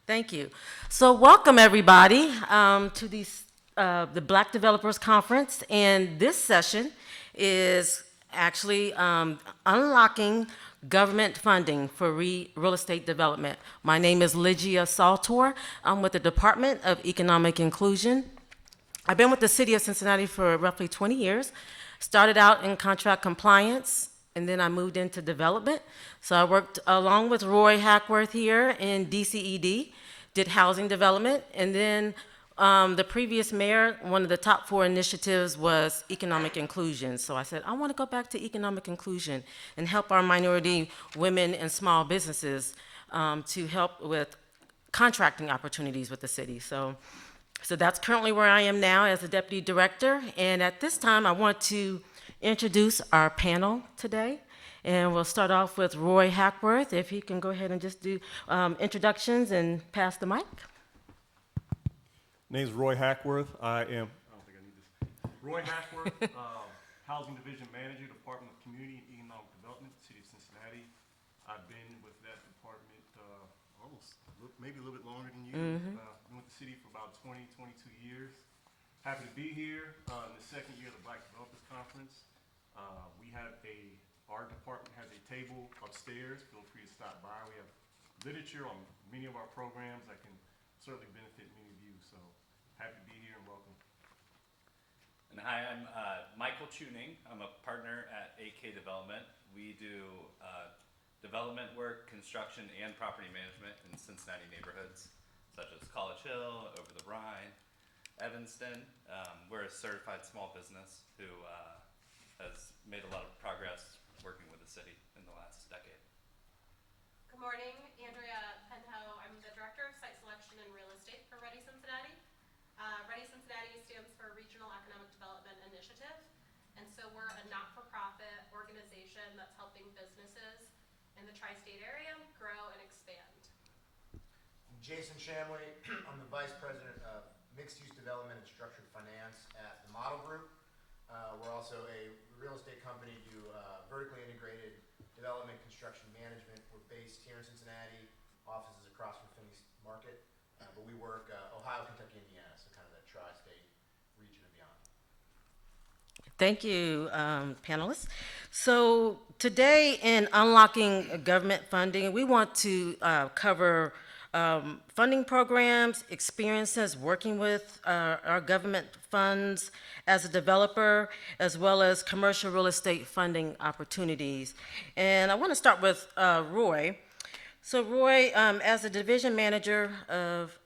Thank you. So welcome everybody to the Black Developers Conference, and this session is actually unlocking government funding for real estate development. My name is Lygia Saltor. I'm with the Department of Economic Inclusion. I've been with the City of Cincinnati for roughly 20 years. Started out in contract compliance, and then I moved into development. So I worked along with Roy Hackworth here in DCED, did housing development, and then the previous mayor, one of the top 4 initiatives was economic inclusion. So I said, I want to go back to economic inclusion and help our minority women and small businesses to help with contracting opportunities with the city. So that's currently where I am now as a deputy director. And at this time, I want to introduce our panel today. And we'll start off with Roy Hackworth, if he can go ahead and just do introductions and pass the mic. Name's Roy Hackworth. I don't think I need this. Roy Hackworth, Housing Division Manager, Department of Community and Economic Development, City of Cincinnati. I've been with that department maybe a little bit longer than you. Been with the city for about 20, 22 years. Happy to be here in the second year of the Black Developers Conference. Our department has a table upstairs. Feel free to stop by. We have literature on many of our programs that can certainly benefit many of you. So happy to be here and welcome. And hi, I'm Michael Tuning. I'm a partner at AK Development. We do development work, construction, and property management in Cincinnati neighborhoods, such as College Hill, Over the Rhine, Evanston. We're a certified small business who has made a lot of progress working with the city in the last decade. Good morning, Andrea Penho. I'm the Director of Site Selection and Real Estate for Ready Cincinnati. Ready Cincinnati stands for Regional Economic Development Initiative, and so we're a not-for-profit organization that's helping businesses in the tri-state area grow and expand. I'm Jason Shamley. I'm the Vice President of Mixed-Use Development and Structured Finance at the Model Group. We're also a real estate company, do vertically integrated development, construction management. We're based here in Cincinnati, offices across from Finney's Market, but we work Ohio, Kentucky, Indiana, so kind of that tri-state region and beyond. Thank you, panelists. So today in Unlocking Government Funding, we want to cover funding programs, experiences working with our government funds as a developer, as well as commercial real estate funding opportunities. And I want to start with Roy. So Roy, as a division manager of,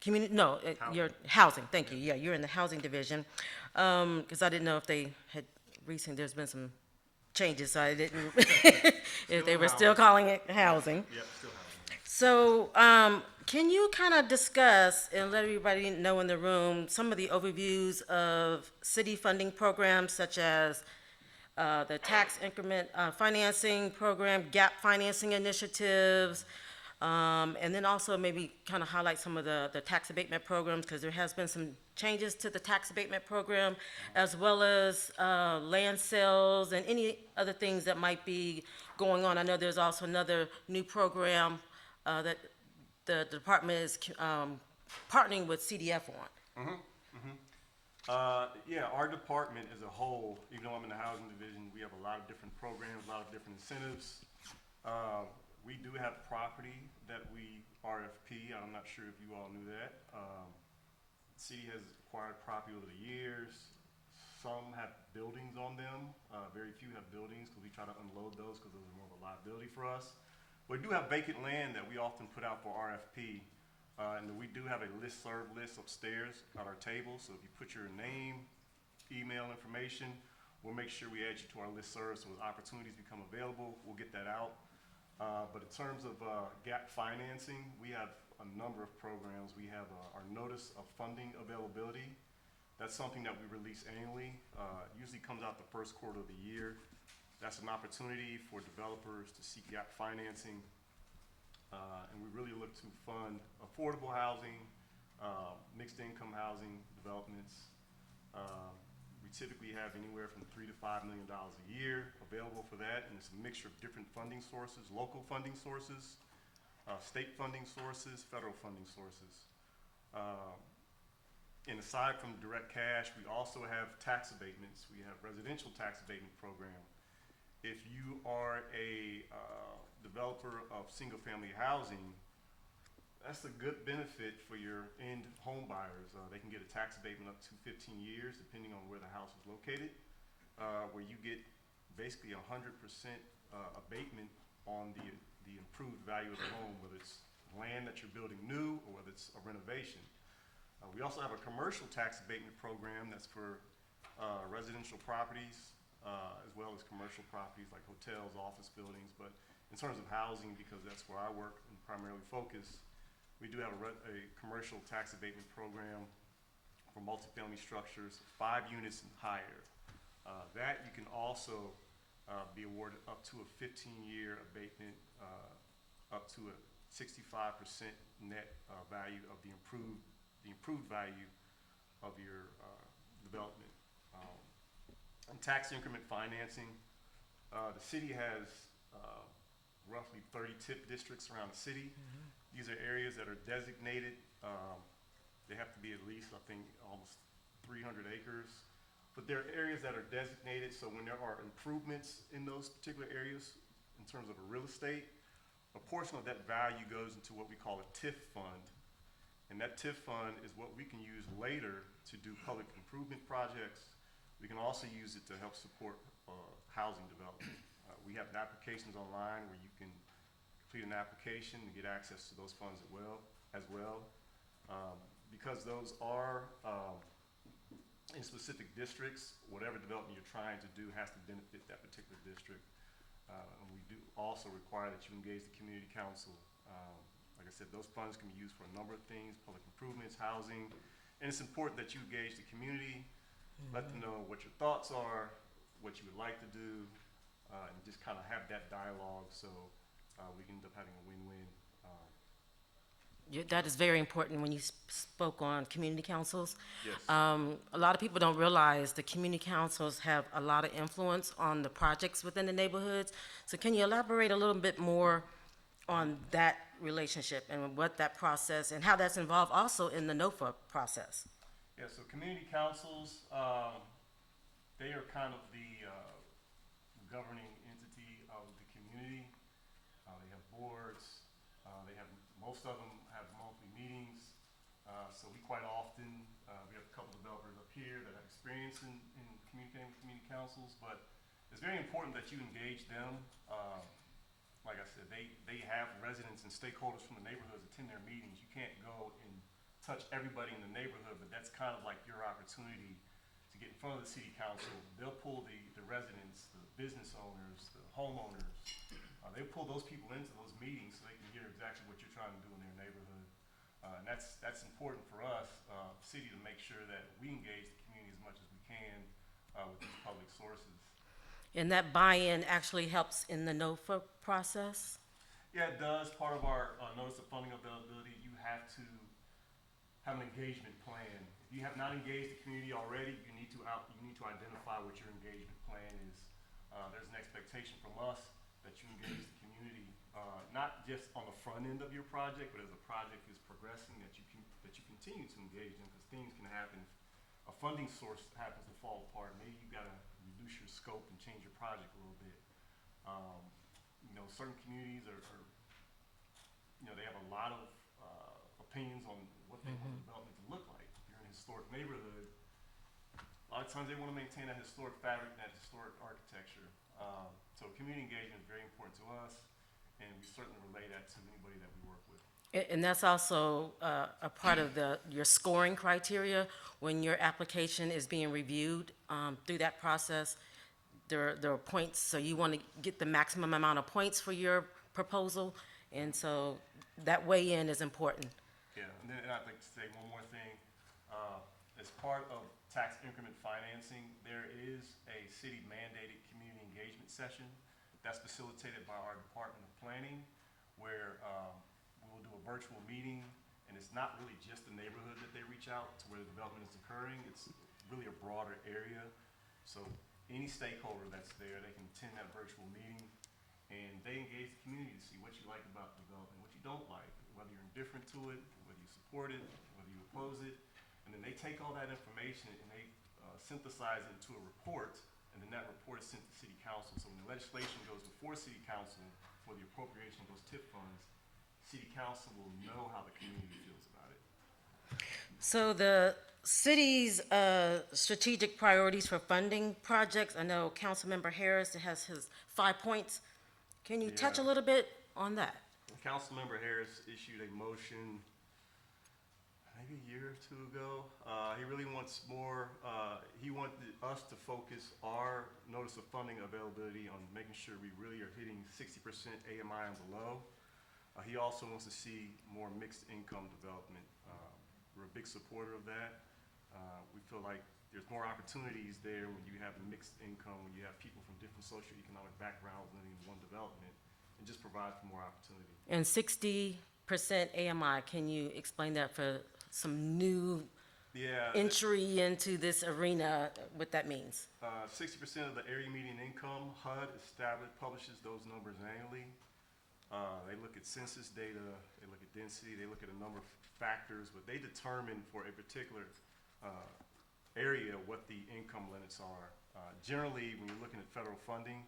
community, no, your housing, thank you. Yeah, you're in the housing division. Because I didn't know if they had recently, there's been some changes, so I didn't, if they were still calling it housing. Yep, still housing. So can you kind of discuss and let everybody know in the room some of the overviews of city funding programs such as the tax increment financing program, gap financing initiatives, and then also maybe kind of highlight some of the tax abatement programs, because there has been some changes to the tax abatement program, as well as land sales and any other things that might be going on. I know there's also another new program that the department is partnering with CDF on. Yeah, our department as a whole, even though I'm in the housing division, we have a lot of different programs, a lot of different incentives. We do have property that we RFP. I'm not sure if you all knew that. The city has acquired property over the years. Some have buildings on them. Very few have buildings because we try to unload those because those are more of a liability for us. We do have vacant land that we often put out for RFP. And we do have a listserv list upstairs at our table. So if you put your name, email information, we'll make sure we add you to our listserv. So as opportunities become available, we'll get that out. But in terms of gap financing, we have a number of programs. We have our notice of funding availability. That's something that we release annually. Usually comes out the first quarter of the year. That's an opportunity for developers to seek gap financing. And we really look to fund affordable housing, mixed income housing developments, typically have anywhere from $3 to $5 million a year available for that, and it's a mixture of different funding sources, local funding sources, state funding sources, federal funding sources. And aside from direct cash, we also have tax abatements. We have residential tax abatement program. If you are a developer of single-family housing, that's a good benefit for your end home buyers. They can get a tax abatement up to 15 years, depending on where the house is located, where you get basically 100% abatement on the improved value of the home, whether it's land that you're building new or whether it's a renovation. We also have a commercial tax abatement program that's for residential properties, as well as commercial properties like hotels, office buildings. But in terms of housing, because that's where I work and primarily focus, we do have a commercial tax abatement program for multifamily structures, 5 units and higher. That you can also be awarded up to a 15-year abatement, up to a 65% net value of the improved value of your development. And tax increment financing, the city has roughly 30 TIP districts around the city. These are areas that are designated. They have to be at least, I think, almost 300 acres. But there are areas that are designated, so when there are improvements in those particular areas in terms of a real estate, a portion of that value goes into what we call a TIF fund. And that TIF fund is what we can use later to do public improvement projects. We can also use it to help support housing development. We have applications online where you can complete an application and get access to those funds as well. Because those are in specific districts, whatever development you're trying to do has to benefit that particular district. And we do also require that you engage the community council. Like I said, those funds can be used for a number of things, public improvements, housing, and it's important that you engage the community, let them know what your thoughts are, what you would like to do, and just kind of have that dialogue so we can end up having a win-win. That is very important when you spoke on community councils. Yes. A lot of people don't realize the community councils have a lot of influence on the projects within the neighborhoods. So can you elaborate a little bit more on that relationship and what that process and how that's involved also in the NOFA process? Yeah, so community councils, they are kind of the governing entity of the community. They have boards. Most of them have monthly meetings. So we quite often, we have a couple developers up here that have experience in communicating with community councils, but it's very important that you engage them. Like I said, they have residents and stakeholders from the neighborhoods attend their meetings. You can't go and touch everybody in the neighborhood, but that's kind of like your opportunity to get in front of the city council. They'll pull the residents, the business owners, the homeowners. They'll pull those people into those meetings so they can hear exactly what you're trying to do in their neighborhood. And that's important for us, city, to make sure that we engage the community as much as we can with these public sources. And that buy-in actually helps in the NOFA process? Yeah, it does. Part of our notice of funding availability, you have to have an engagement plan. If you have not engaged the community already, you need to identify what your engagement plan is. There's an expectation from us that you engage the community, not just on the front end of your project, but as the project is progressing, that you continue to engage them, because things can happen. A funding source happens to fall apart. Maybe you got to reduce your scope and change your project a little bit. Certain communities are they have a lot of opinions on what they want the development to look like. If you're in a historic neighborhood, a lot of times they want to maintain that historic fabric, that historic architecture. So community engagement is very important to us, and we certainly relay that to anybody that we work with. And that's also a part of your scoring criteria when your application is being reviewed through that process. There are points, so you want to get the maximum amount of points for your proposal, and so that weigh-in is important. Yeah, and then I'd like to say one more thing. As part of tax increment financing, there is a city-mandated community engagement session that's facilitated by our Department of Planning, where we'll do a virtual meeting, and it's not really just the neighborhood that they reach out to where the development is occurring. It's really a broader area. So any stakeholder that's there, they can attend that virtual meeting, and they engage the community to see what you like about development, what you don't like, whether you're indifferent to it, whether you support it, whether you oppose it. And then they take all that information and they synthesize it into a report, and then that report is sent to City Council. So when the legislation goes before City Council for the appropriation of those TIP funds, City Council will know how the community feels about it. So the city's strategic priorities for funding projects, I know Councilmember Harris has his 5 points. Can you touch a Yeah. little bit on that? Councilmember Harris issued a motion maybe a year or two ago. He really wants more, he wanted us to focus our notice of funding availability on making sure we really are hitting 60% AMI and below. He also wants to see more mixed income development. We're a big supporter of that. We feel like there's more opportunities there when you have mixed income, when you have people from different socioeconomic backgrounds living in one development, and just provide for more opportunity. And 60% AMI, can you explain that for some new Yeah. entry into this arena, what that means? 60% of the area median income, HUD publishes those numbers annually. They look at census data, they look at density, they look at a number of factors, but they determine for a particular area what the income limits are. Generally, when you're looking at federal funding,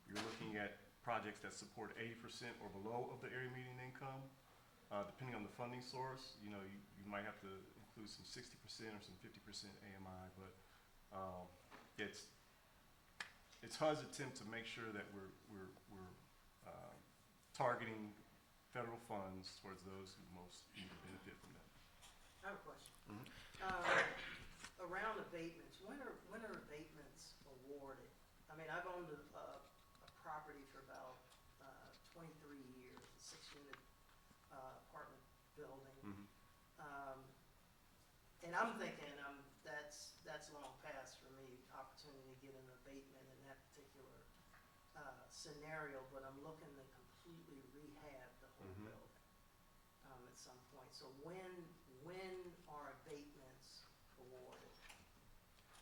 you're looking at projects that support 80% or below of the area median income. Depending on the funding source, you might have to include some 60% or some 50% AMI, but it's HUD's attempt to make sure that we're targeting federal funds towards those who most need to benefit from that. I have a question. Around abatements, when are abatements awarded? I mean, I've owned a property for about 23 years, a 6-unit apartment building. And I'm thinking that's long past for me, opportunity to get an abatement in that particular scenario, but I'm looking to completely rehab the whole building at some point. So when are abatements awarded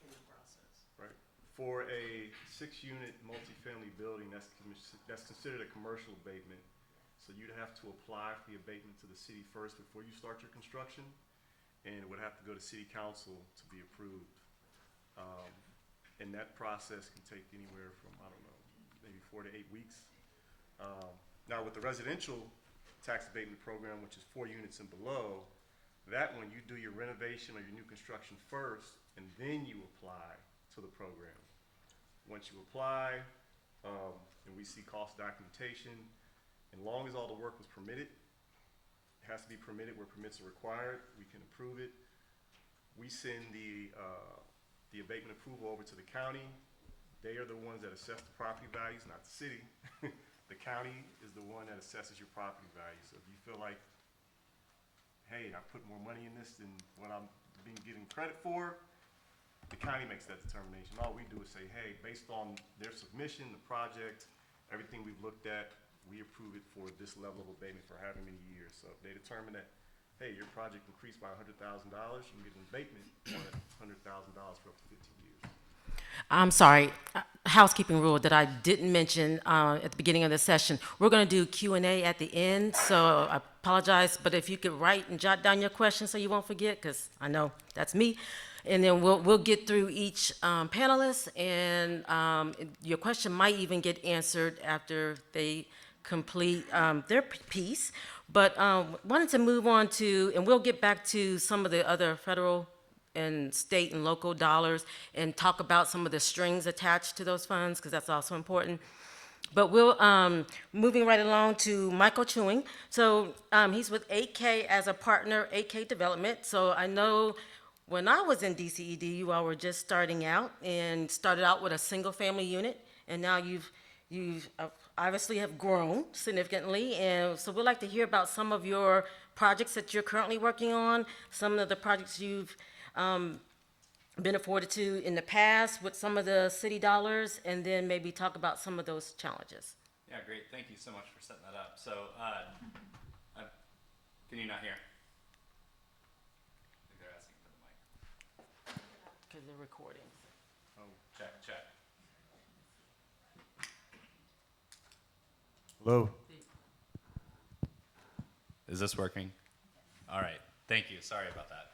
in the process? Right. For a 6-unit multifamily building, that's considered a commercial abatement. So you'd have to apply for the abatement to the city first before you start your construction, and it would have to go to City Council to be approved. And that process can take anywhere from, I don't know, maybe 4 to 8 weeks. Now with the residential tax abatement program, which is 4 units and below, that one you do your renovation or your new construction first, and then you apply to the program. Once you apply, and we see cost documentation, and long as all the work was permitted, it has to be permitted where permits are required, we can approve it. We send the abatement approval over to the county. They are the ones that assess the property values, not the city. The county is the one that assesses your property value. So if you feel like, hey, I put more money in this than what I'm getting credit for, the county makes that determination. All we do is say, hey, based on their submission, the project, everything we've looked at, we approve it for this level of abatement for however many years. So if they determine that, hey, your project increased by $100,000, you can get an abatement on that $100,000 for up to 15 years. I'm sorry, housekeeping rule that I didn't mention at the beginning of the session. We're going to do Q&A at the end, so I apologize, but if you could write and jot down your questions so you won't forget, because I know that's me. And then we'll get through each panelist, and your question might even get answered after they complete their piece. But wanted to move on to, and we'll get back to some of the other federal and state and local dollars and talk about some of the strings attached to those funds, because that's also important. But we'll, moving right along to Michael Chewing. So he's with 8K as a partner, 8K Development. So I know when I was in DCED, you all were just starting out and started out with a single family unit, and now you've obviously have grown significantly. And so we'd like to hear about some of your projects that you're currently working on, some of the projects you've been afforded to in the past with some of the city dollars, and then maybe talk about some of those challenges. Yeah, great. Thank you so much for setting that up. So, can you not hear? I think they're asking for the mic. Because they're recording. Oh, Check, check. Hello. Is this working? All right. Thank you. Sorry about that.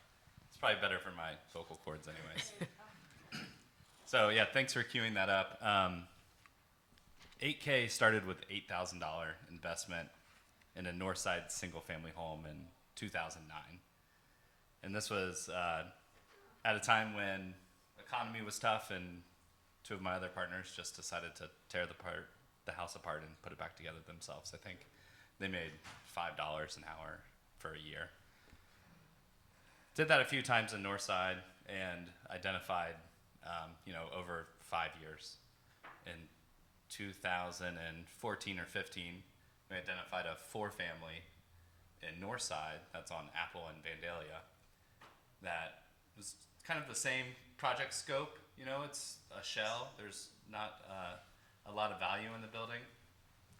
It's probably better for my vocal cords anyways. So yeah, thanks for queuing that up. 8K started with $8,000 investment in a Northside single-family home in 2009. And this was at a time when economy was tough, and two of my other partners just decided to tear the house apart and put it back together themselves. I think they made $5 an hour for a year. Did that a few times in Northside and identified, over 5 years. In 2014 or 15, we identified a 4-family in Northside, that's on Apple and Vandalia, that was kind of the same project scope. It's a shell. There's not a lot of value in the building.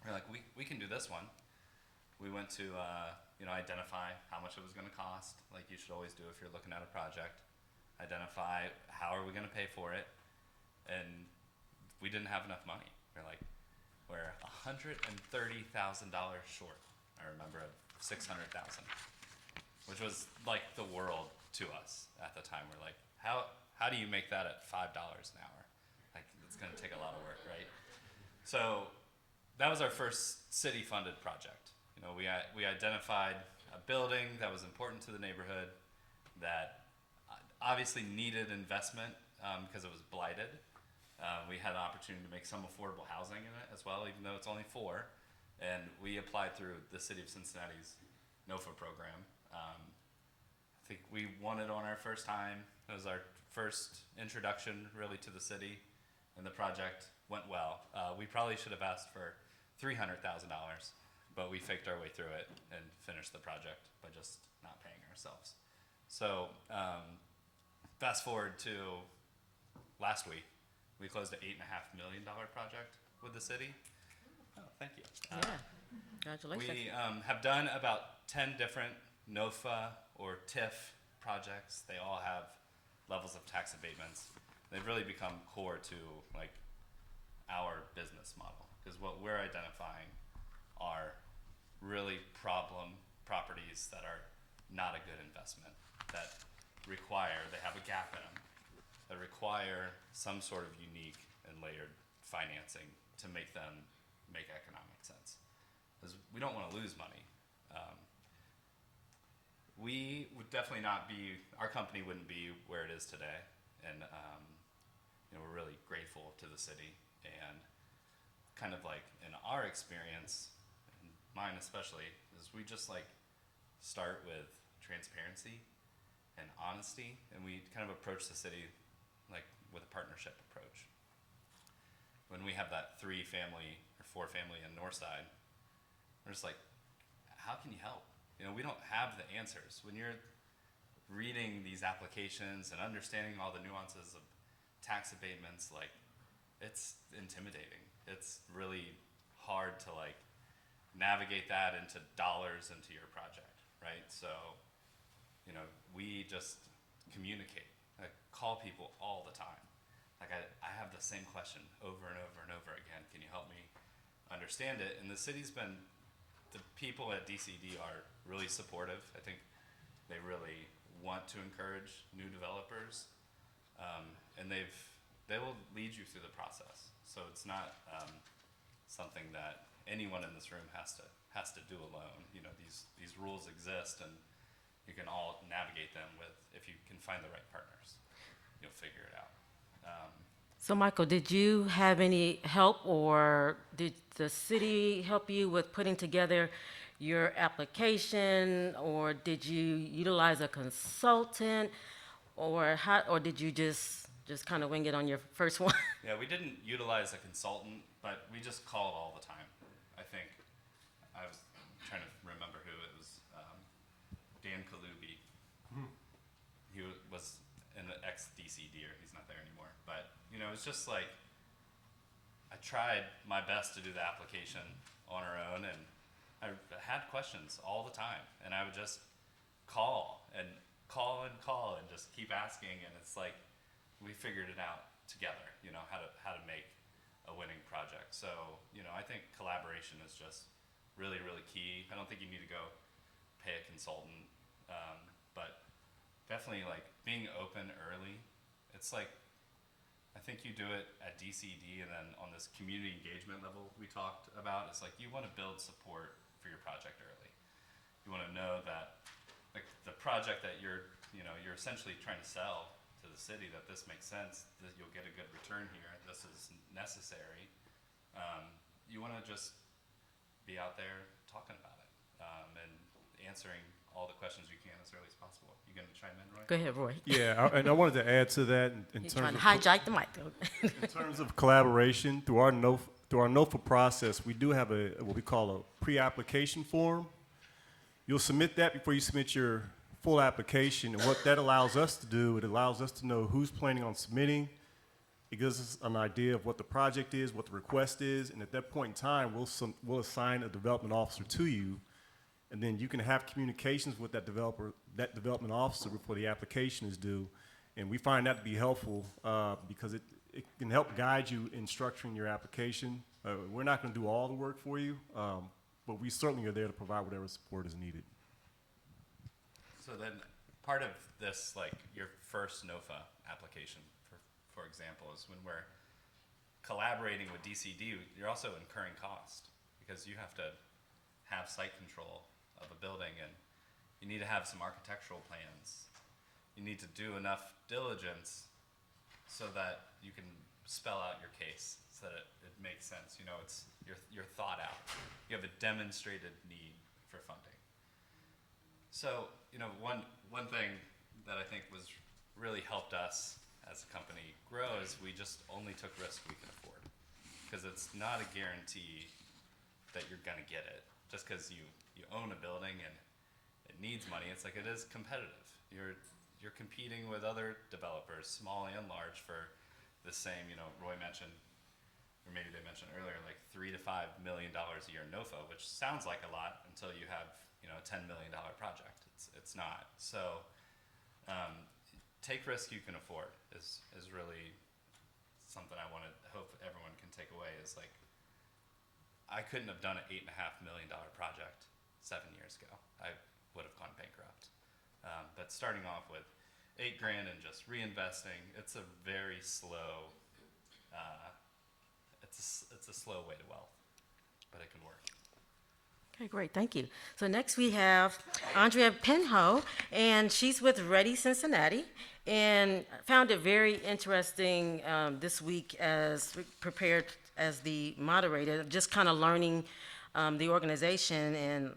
We're like, we can do this one. We went to identify how much it was going to cost, like you should always do if you're looking at a project. Identify how are we going to pay for it, and we didn't have enough money. We're $130,000 short. I remember of $600,000, which was like the world to us at the time. We're like, how do you make that at $5 an hour? Like, it's going to take a lot of work, right? So that was our first city-funded project. We identified a building that was important to the neighborhood that obviously needed investment because it was blighted. We had an opportunity to make some affordable housing in it as well, even though it's only 4. And we applied through the City of Cincinnati's NOFA program. I think we won it on our first time. It was our first introduction really to the city, and the project went well. We probably should have asked for $300,000, but we faked our way through it and finished the project by just not paying ourselves. So fast forward to last week, we closed an $8.5 million project with the city. Oh, thank you. Yeah, congratulations. We have done about 10 different NOFA or TIF projects. They all have levels of tax abatements. They've really become core to our business model, because what we're identifying are really problem properties that are not a good investment, that they have a gap in them, that require some sort of unique and layered financing to make them make economic sense. Because we don't want to lose money. We would definitely our company wouldn't be where it is today. And we're really grateful to the city. And kind of in our experience, and mine especially, is we just start with transparency and honesty, and we kind of approach the city with a partnership approach. When we have that 3-family or 4-family in Northside, we're just like, how can you help? We don't have the answers. When you're reading these applications and understanding all the nuances of tax abatements, it's intimidating. It's really hard to navigate that into dollars into your project, right? So, we just communicate. I call people all the time. I have the same question over and over and over again. Can you help me understand it? And the people at DCD are really supportive. I think they really want to encourage new developers, and they will lead you through the process. So it's not something that anyone in this room has to do alone. These rules exist, and you can all navigate them if you can find the right partners. You'll figure it out. So, Michael, did you have any help, or did the city help you with putting together your application, or did you utilize a consultant, or did you just kind of wing it on your first one? Yeah, we didn't utilize a consultant, but we just called all the time. I think I was trying to remember who it was. Dan Kalubi. He was an ex-DCDer. He's not there anymore. But it's just I tried my best to do the application on our own, and I had questions all the time, and I would just call and just keep asking, and it's we figured it out together, how to make a winning project. So, I think collaboration is just really, really key. I don't think you need to go pay a consultant, but definitely like being open early. It's like, I think you do it at DCD, and then on this community engagement level we talked about, it's like you want to build support for your project early. You want to know that the project that you're essentially trying to sell to the city, that this makes sense, that you'll get a good return here, this is necessary. You want to just be out there talking about it, and answering all the questions you can as early as possible. You going to chime in, Roy? Go ahead, Roy. Yeah, and I wanted to add to that in He's terms trying of to hijack the mic. in terms of collaboration through our NOFA process. We do have what we call a pre-application form. You'll submit that before you submit your full application, and what that allows us to do, it allows us to know who's planning on submitting. It gives us an idea of what the project is, what the request is, and at that point in time, we'll assign a development officer to you, and then you can have communications with that development officer before the application is due. And we find that to be helpful because it can help guide you in structuring your application. We're not going to do all the work for you, but we certainly are there to provide whatever support is needed. So then part of this, like your first NOFA application, for example, is when we're collaborating with DCD, you're also incurring cost because you have to have site control of a building, and you need to have some architectural plans. You need to do enough diligence so that you can spell out your case so that it makes sense. You're thought out. You have a demonstrated need for funding. So, one thing that I think was really helped us as a company grow is we just only took risk we can afford. Because it's not a guarantee that you're gonna get it. Just because you own a building and it needs money, it's like it is competitive. You're competing with other developers, small and large, for the same, Roy mentioned, or maybe they mentioned earlier, like $3 to $5 million a year in NOFA, which sounds like a lot until you have, a $10 million project. It's not. So take risk you can afford is really something I want to hope everyone can take away. Is like, I couldn't have done an $8.5 million project 7 years ago. I would have gone bankrupt. But starting off with $8,000 and just reinvesting, it's a very slow. It's a slow way to wealth, but it can work. Okay, great, thank you. So next we have Andrea Penho, and she's with Ready Cincinnati, and found it very interesting this week as we prepared as the moderator, just kind of learning the organization, and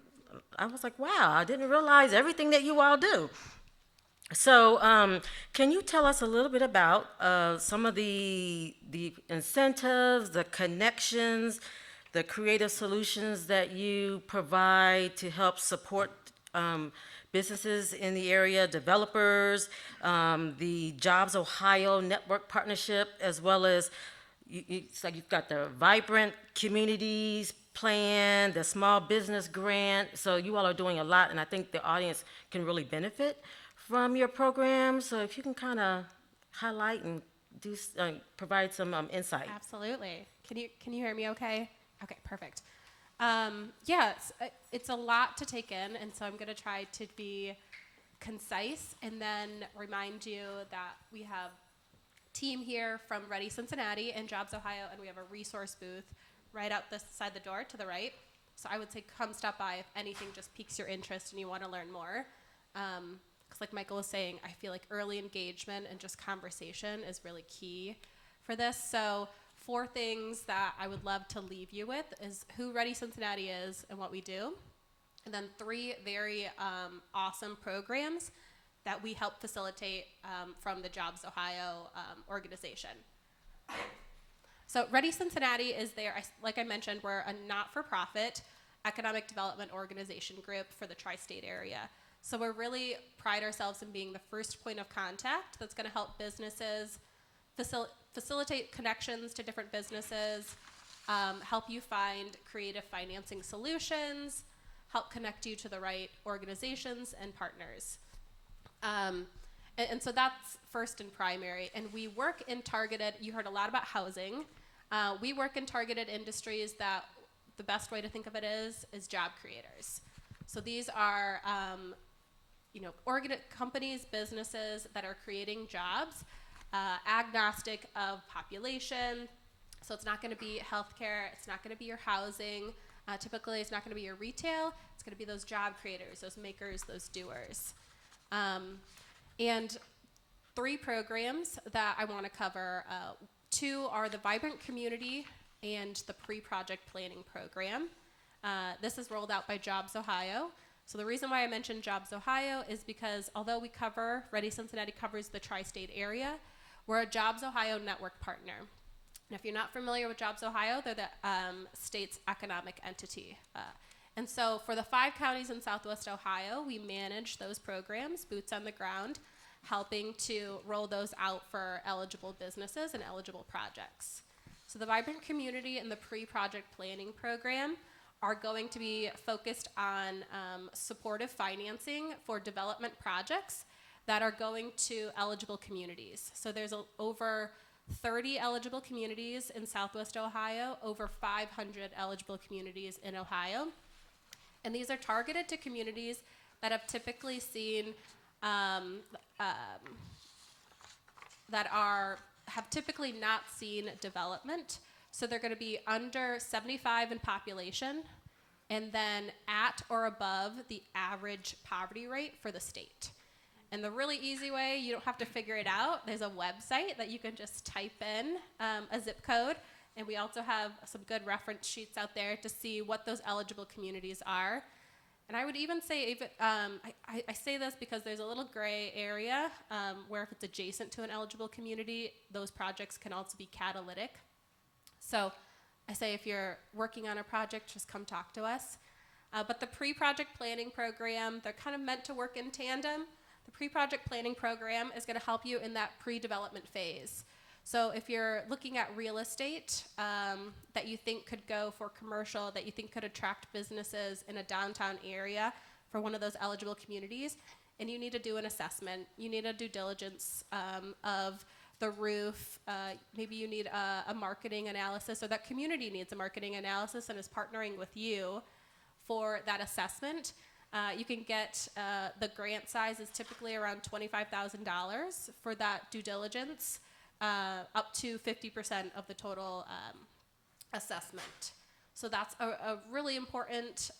I was like, wow, I didn't realize everything that you all do. So can you tell us a little bit about some of the incentives, the connections, the creative solutions that you provide to help support businesses in the area, developers, the Jobs Ohio Network Partnership, as well as it's like you've got the Vibrant Communities Plan, the Small Business Grant. So you all are doing a lot, and I think the audience can really benefit from your program. So if you can kind of highlight and provide some insight. Absolutely. Can you hear me okay? Okay, perfect. It's a lot to take in, and so I'm going to try to be concise and then remind you that we have team here from Ready Cincinnati and Jobs Ohio, and we have a resource booth right out this side the door to the right. So I would say come stop by if anything just piques your interest and you want to learn more. Because like Michael was saying, I feel like early engagement and just conversation is really key for this. So 4 things that I would love to leave you with is who Ready Cincinnati is and what we do. And then 3 very awesome programs that we help facilitate from the Jobs Ohio organization. So Ready Cincinnati is there. Like I mentioned, we're a not-for-profit economic development organization group for the tri-state area. So we really pride ourselves in being the first point of contact that's going to help businesses facilitate connections to different businesses, help you find creative financing solutions, help connect you to the right organizations and partners. And so that's first and primary. And we work in targeted, you heard a lot about housing. We work in targeted industries that the best way to think of it is job creators. So these are, companies, businesses that are creating jobs, agnostic of population. So it's not going to be healthcare, it's not going to be your housing. Typically, it's not going to be your retail. It's going to be those job creators, those makers, those doers. And 3 programs that I want to cover. 2 are the Vibrant Community and the Pre-Project Planning Program. This is rolled out by Jobs Ohio. So the reason why I mentioned Jobs Ohio is because although we cover, Ready Cincinnati covers the tri-state area, we're a Jobs Ohio network partner. And if you're not familiar with Jobs Ohio, they're the state's economic entity. And so for the 5 counties in Southwest Ohio, we manage those programs, boots on the ground, helping to roll those out for eligible businesses and eligible projects. So the Vibrant Community and the Pre-Project Planning Program are going to be focused on supportive financing for development projects that are going to eligible communities. So there's over 30 eligible communities in Southwest Ohio, over 500 eligible communities in Ohio. And these are targeted to communities that have typically seen, have typically not seen development. So they're going to be under 75 in population, and then at or above the average poverty rate for the state. And the really easy way, you don't have to figure it out, there's a website that you can just type in a zip code, and we also have some good reference sheets out there to see what those eligible communities are. And I would even say, I say this because there's a little gray area where if it's adjacent to an eligible community, those projects can also be catalytic. So I say if you're working on a project, just come talk to us. But the pre-project planning program, they're kind of meant to work in tandem. The pre-project planning program is going to help you in that pre-development phase. So if you're looking at real estate that you think could go for commercial, that you think could attract businesses in a downtown area for one of those eligible communities, and you need to do an assessment, you need a due diligence of the roof, maybe you need a marketing analysis, or that community needs a marketing analysis and is partnering with you for that assessment. You can get, the grant size is typically around $25,000 for that due diligence, up to 50% of the total assessment. So that's a really important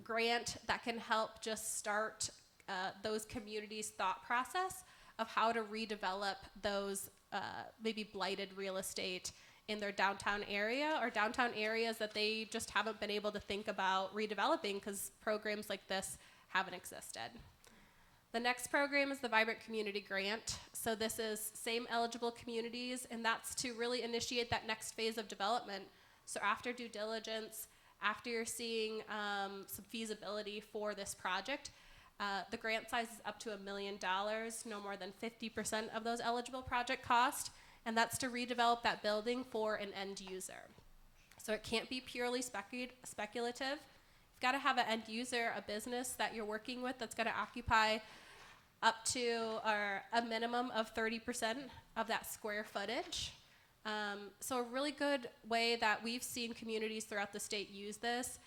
grant that can help just start those communities' thought process of how to redevelop those maybe blighted real estate in their downtown area or downtown areas that they just haven't been able to think about redeveloping because programs like this haven't existed. The next program is the Vibrant Community Grant. So this is same eligible communities, and that's to really initiate that next phase of development. So after due diligence, after you're seeing some feasibility for this project, the grant size is up to $1 million, no more than 50% of those eligible project cost, and that's to redevelop that building for an end user. So it can't be purely speculative. You've got to have an end user, a business that you're working with that's going to occupy up to or a minimum of 30% of that square footage. So a really good way that we've seen communities throughout the state use this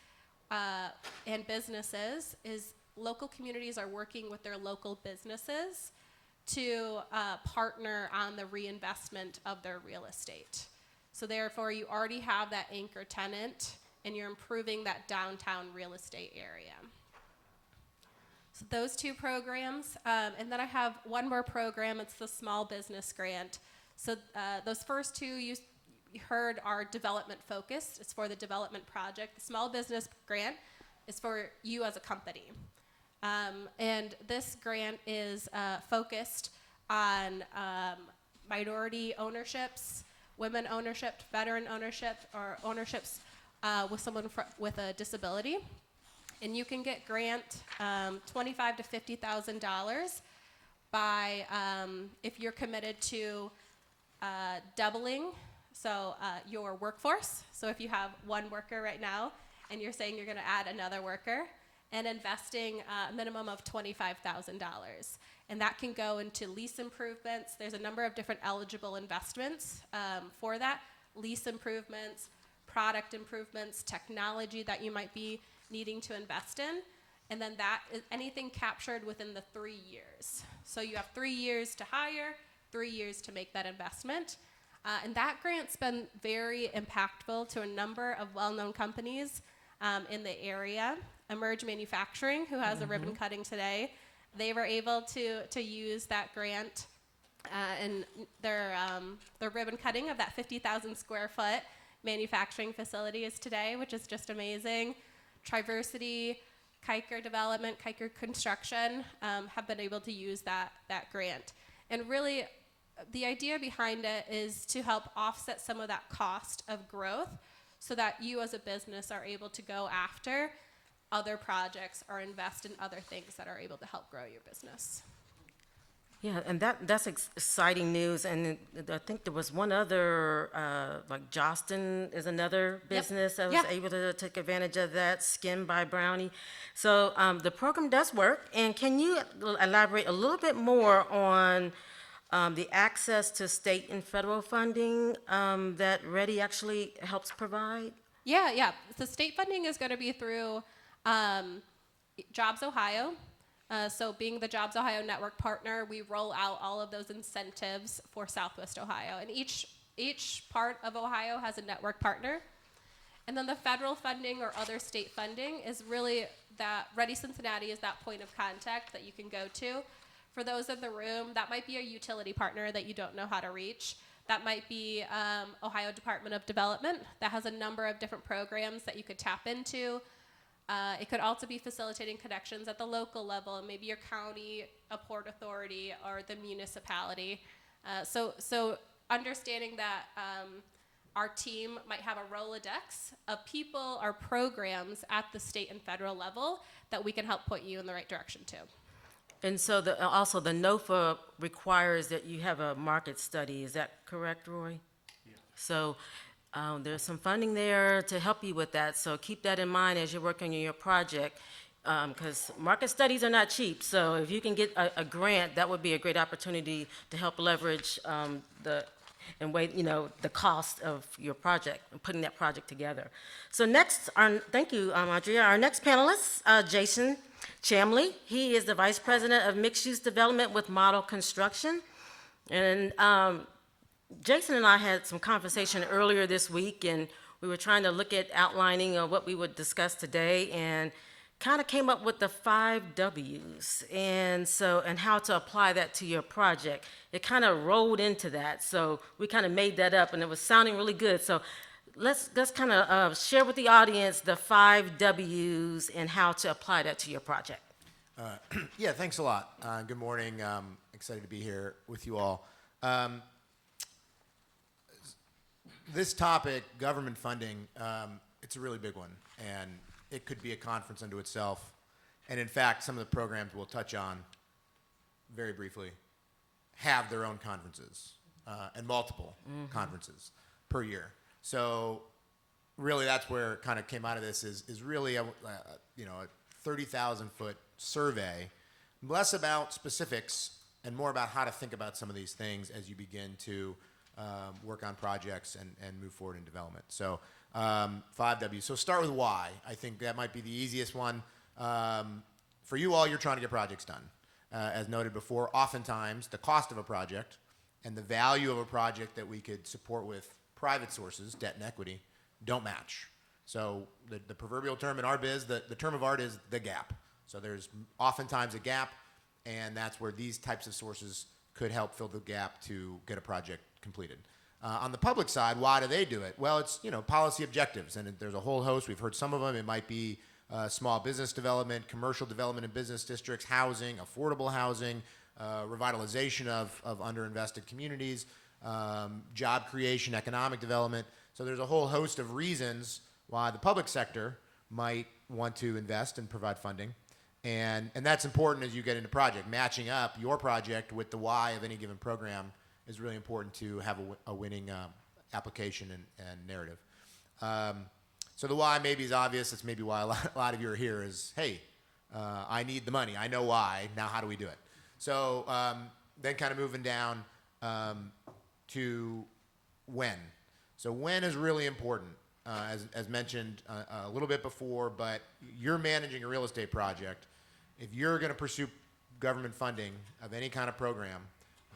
and businesses is local communities are working with their local businesses to partner on the reinvestment of their real estate. So therefore, you already have that anchor tenant and you're improving that downtown real estate area. So those 2 programs, and then I have one more program, it's the Small Business Grant. So those first 2 you heard are development focused. It's for the development project. The Small Business Grant is for you as a company. And this grant is focused on minority ownerships, women ownership, veteran ownership, or ownerships with someone with a disability. And you can get grant $25,000 to $50,000 by if you're committed to doubling your workforce. So if you have 1 worker right now and you're saying you're going to add another worker, and investing a minimum of $25,000. And that can go into lease improvements. There's a number of different eligible investments for that. Lease improvements, product improvements, technology that you might be needing to invest in. And then that is anything captured within the 3 years. So you have 3 years to hire, 3 years to make that investment. And that grant's been very impactful to a number of well-known companies in the area. Emerge Manufacturing, who has a ribbon cutting today, they were able to use that grant and their ribbon cutting of that 50,000 square foot manufacturing facility is today, which is just amazing. Triversity, Kiker Development, Kiker Construction have been able to use that grant. And really, the idea behind it is to help offset some of that cost of growth so that you as a business are able to go after other projects or invest in other things that are able to help grow your business. Yeah, and that's exciting news. And I think there was one other, like Jostin is another business that was Yeah. able to take advantage of that, Skin by Brownie. So the program does work. And can you elaborate a little bit more on the access to state and federal funding that Ready actually helps provide? Yeah. The state funding is going to be through Jobs Ohio. So being the Jobs Ohio network partner, we roll out all of those incentives for Southwest Ohio. And each part of Ohio has a network partner. And then the federal funding or other state funding is really that Ready Cincinnati is that point of contact that you can go to. For those in the room, that might be a utility partner that you don't know how to reach. That might be Ohio Department of Development that has a number of different programs that you could tap into. It could also be facilitating connections at the local level, maybe your county, a port authority, or the municipality. So understanding that our team might have a Rolodex of people or programs at the state and federal level that we can help point you in the right direction to. And so also the NOFA requires that you have a market study. Is that correct, Roy? Yeah. So there's some funding there to help you with that. So keep that in mind as you're working on your project, because market studies are not cheap. So if you can get a grant, that would be a great opportunity to help leverage the cost of your project and putting that project together. So next, thank you, Andrea. Our next panelist, Jason Chamley. He is the Vice President of Mixed Use Development with Model Construction. And Jason and I had some conversation earlier this week, and we were trying to look at outlining what we would discuss today, and kind of came up with the 5 W's, and how to apply that to your project. It kind of rolled into that, so we kind of made that up, and it was sounding really good. So let's kind of share with the audience the 5 W's and how to apply that to your project. Yeah, thanks a lot. Good morning. Excited to be here with you all. This topic, government funding, it's a really big one, and it could be a conference unto itself. And in fact, some of the programs we'll touch on very briefly have their own conferences and multiple conferences per year. So really that's where it kind of came out of this is really a 30,000 foot survey, less about specifics and more about how to think about some of these things as you begin to work on projects and move forward in development. So 5 W's. So start with why. I think that might be the easiest one. For you all, you're trying to get projects done. As noted before, oftentimes the cost of a project and the value of a project that we could support with private sources, debt and equity, don't match. So the proverbial term in our biz, the term of art is the gap. So there's oftentimes a gap, and that's where these types of sources could help fill the gap to get a project completed. On the public side, why do they do it? Well, it's policy objectives, and there's a whole host. We've heard some of them. It might be small business development, commercial development in business districts, housing, affordable housing, revitalization of underinvested communities, job creation, economic development. So there's a whole host of reasons why the public sector might want to invest and provide funding. And that's important as you get into project. Matching up your project with the why of any given program is really important to have a winning application and narrative. So the why maybe is obvious. It's maybe why a lot of you are here is, hey, I need the money. I know why. Now, how do we do it? So then kind of moving down to when. So when is really important, as mentioned a little bit before, but you're managing a real estate project. If you're going to pursue government funding of any kind of program,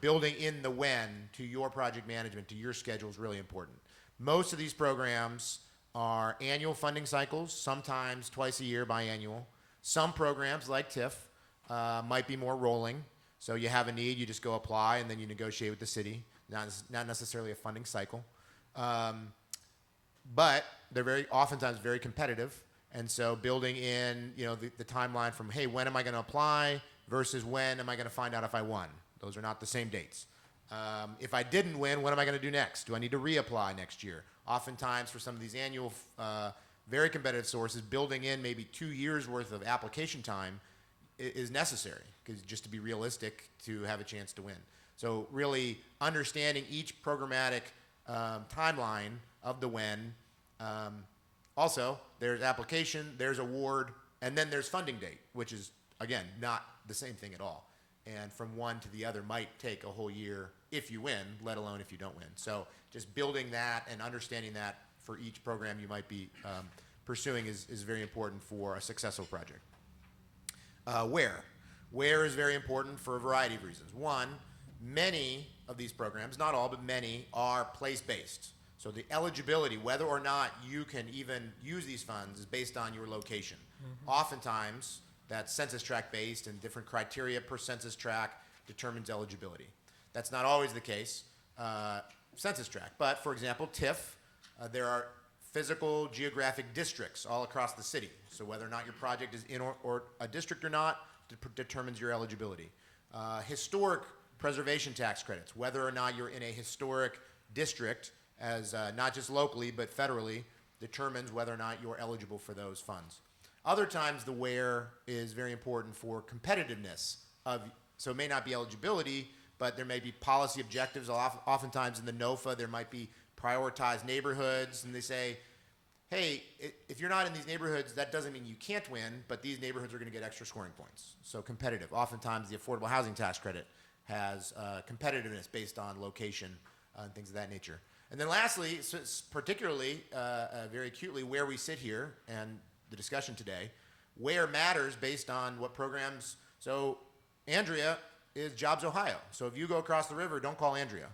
building in the when to your project management, to your schedule is really important. Most of these programs are annual funding cycles, sometimes twice a year, biannual. Some programs, like TIF, might be more rolling. So you have a need, you just go apply, and then you negotiate with the city. Not necessarily a funding cycle. But they're oftentimes very competitive. And so building in, the timeline from, hey, when am I going to apply versus when am I going to find out if I won? Those are not the same dates. If I didn't win, what am I going to do next? Do I need to reapply next year? Oftentimes for some of these annual, very competitive sources, building in maybe 2 years worth of application time is necessary, because just to be realistic, to have a chance to win. So really understanding each programmatic timeline of the when. Also, there's application, there's award, and then there's funding date, which is, again, not the same thing at all. And from one to the other might take a whole year if you win, let alone if you don't win. So just building that and understanding that for each program you might be pursuing is very important for a successful project. Where is very important for a variety of reasons. One, many of these programs, not all, but many, are place-based. So the eligibility, whether or not you can even use these funds, is based on your location. Oftentimes, that's census tract based, and different criteria per census tract determines eligibility. That's not always the case, census tract. But for example, TIF, there are physical geographic districts all across the city. So whether or not your project is in or a district or not determines your eligibility. Historic preservation tax credits, whether or not you're in a historic district, as not just locally but federally, determines whether or not you're eligible for those funds. Other times the where is very important for competitiveness so it may not be eligibility, but there may be policy objectives. Oftentimes in the NOFA there might be prioritized neighborhoods, and they say, hey, if you're not in these neighborhoods, that doesn't mean you can't win, but these neighborhoods are going to get extra scoring points. So competitive. Oftentimes the affordable housing tax credit has competitiveness based on location and things of that nature. And then lastly, particularly, very acutely, where we sit here and the discussion today, where matters based on what programs. So Andrea is Jobs Ohio. So if you go across the river, don't call Andrea.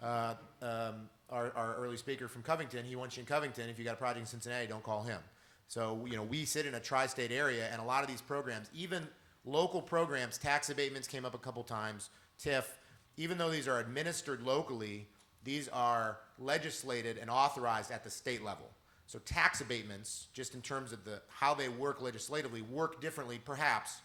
Our early speaker from Covington, he wants you in Covington. If you got a project in Cincinnati, don't call him. So, we sit in a tri-state area, and a lot of these programs, even local programs, tax abatements came up a couple times, TIF, even though these are administered locally, these are legislated and authorized at the state level. So tax abatements, just in terms of how they work legislatively, work differently perhaps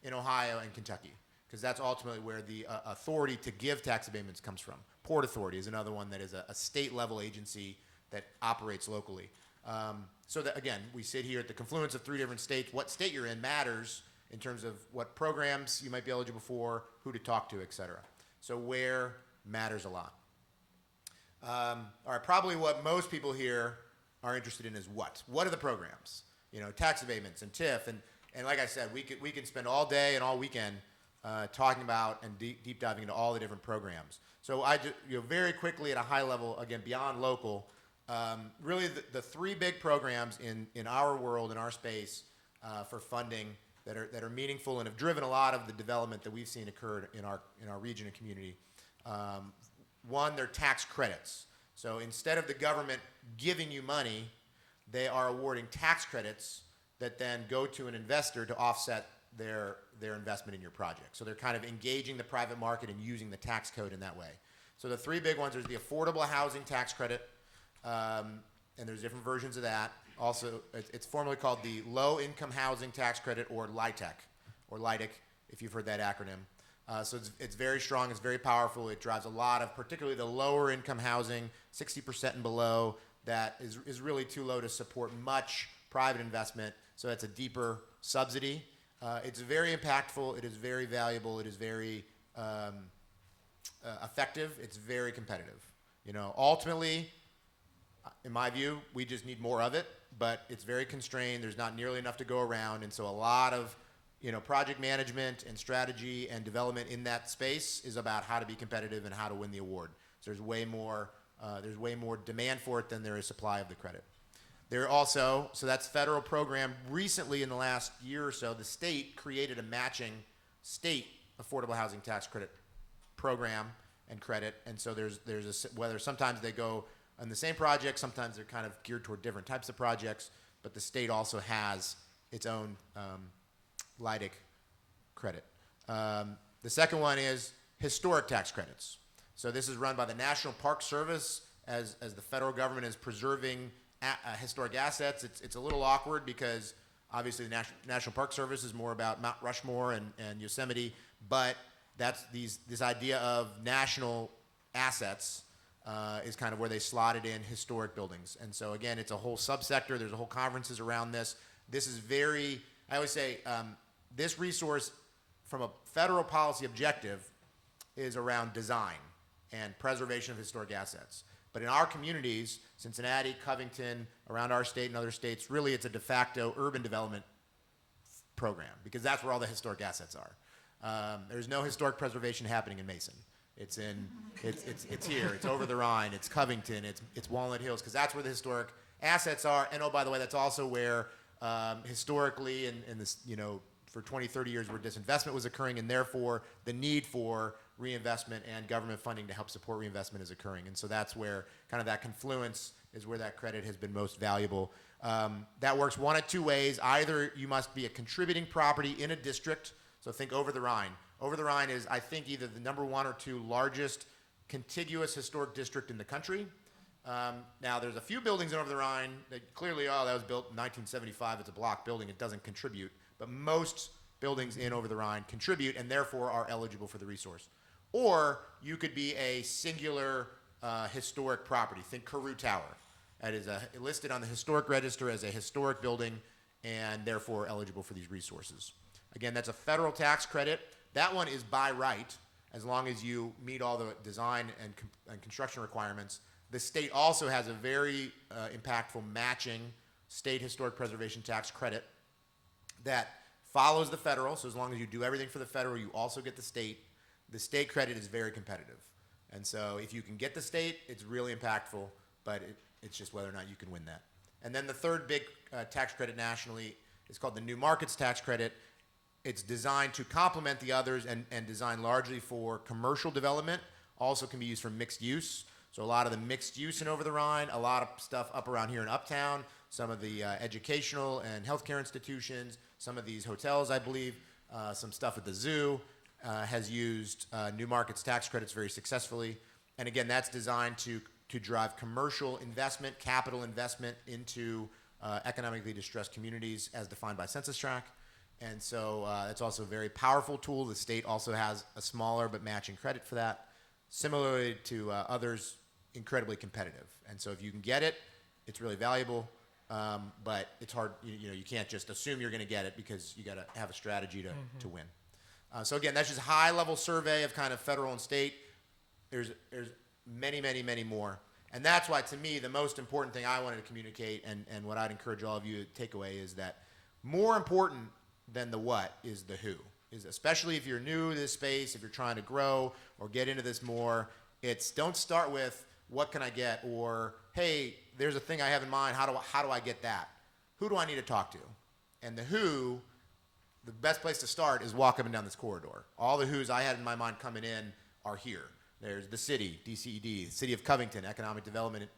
in Ohio and Kentucky, because that's ultimately where the authority to give tax abatements comes from. Port Authority is another one that is a state level agency that operates locally. So that, again, we sit here at the confluence of 3 different states. What state you're in matters in terms of what programs you might be eligible for, who to talk to, et cetera. So where matters a lot. All right, probably what most people here are interested in is what? What are the programs? Tax abatements and TIF, and like I said, we can spend all day and all weekend talking about and deep diving into all the different programs. So I just, very quickly at a high level, again, beyond local, really the 3 big programs in our world, in our space, for funding that are meaningful and have driven a lot of the development that we've seen occur in our region and community. One, they're tax credits. So instead of the government giving you money, they are awarding tax credits that then go to an investor to offset their investment in your project. So they're kind of engaging the private market and using the tax code in that way. So the 3 big ones are the affordable housing tax credit, and there's different versions of that. Also, it's formally called the low income housing tax credit, or LIHTC, or LIHTC, if you've heard that acronym. So it's very strong, it's very powerful. It drives a lot of, particularly the lower income housing, 60% and below, that is really too low to support much private investment. So that's a deeper subsidy. It's very impactful, it is very valuable, it is very effective, it's very competitive. Ultimately, in my view, we just need more of it, but it's very constrained. There's not nearly enough to go around, and so a lot of project management and strategy and development in that space is about how to be competitive and how to win the award. So there's way more demand for it than there is supply of the credit. There also, so that's federal program. Recently, in the last year or so, the state created a matching state affordable housing tax credit program and credit. And so whether sometimes they go on the same project, sometimes they're kind of geared toward different types of projects, but the state also has its own LIDIC credit. The second one is historic tax credits. So this is run by the National Park Service as the federal government is preserving historic assets. It's a little awkward because obviously the National Park Service is more about Mount Rushmore and Yosemite, but that's this idea of national assets is kind of where they slotted in historic buildings. And so again, it's a whole subsector. There's a whole conferences around this. This is I always say, this resource from a federal policy objective is around design and preservation of historic assets. But in our communities, Cincinnati, Covington, around our state and other states, really it's a de facto urban development program because that's where all the historic assets are. There's no historic preservation happening in Mason. It's here, it's over the Rhine, it's Covington, it's Walnut Hills, because that's where the historic assets are. And oh, by the way, that's also where historically in this, for 20, 30 years where disinvestment was occurring, and therefore the need for reinvestment and government funding to help support reinvestment is occurring. And so that's where kind of that confluence is where that credit has been most valuable. That works one of two ways. Either you must be a contributing property in a district, so think Over the Rhine. Over the Rhine is, I think, either the number 1 or 2 largest contiguous historic district in the country. Now, there's a few buildings in Over the Rhine that clearly, that was built in 1975. It's a block building. It doesn't contribute. But most buildings in Over the Rhine contribute and therefore are eligible for the resource. Or you could be a singular historic property. Think Carew Tower. That is listed on the historic register as a historic building and therefore eligible for these resources. Again, that's a federal tax credit. That one is by right, as long as you meet all the design and construction requirements. The state also has a very impactful matching state historic preservation tax credit that follows the federal. So as long as you do everything for the federal, you also get the state. The state credit is very competitive. And so if you can get the state, it's really impactful, but it's just whether or not you can win that. And then the third big tax credit nationally is called the New Markets Tax Credit. It's designed to complement the others and designed largely for commercial development. Also can be used for mixed use. So a lot of the mixed use in Over the Rhine, a lot of stuff up around here in Uptown, some of the educational and healthcare institutions, some of these hotels, I believe, some stuff at the zoo has used New Markets Tax Credits very successfully. And again, that's designed to drive commercial investment, capital investment into economically distressed communities as defined by Census Tract. And so it's also a very powerful tool. The state also has a smaller but matching credit for that. Similarly to others, incredibly competitive. And so if you can get it, it's really valuable. But it's hard, you can't just assume you're going to get it because you got to have a strategy to win. So again, that's just a high-level survey of kind of federal and state. There's many, many, many more. And that's why, to me, the most important thing I wanted to communicate and what I'd encourage all of you to take away is that more important than the what is the who. Especially if you're new to this space, if you're trying to grow or get into this more, don't start with what can I get or, hey, there's a thing I have in mind, how do I get that? Who do I need to talk to? And the who, the best place to start is walk up and down this corridor. All the who's I had in my mind coming in are here. There's the city, DCED, City of Covington, Economic Development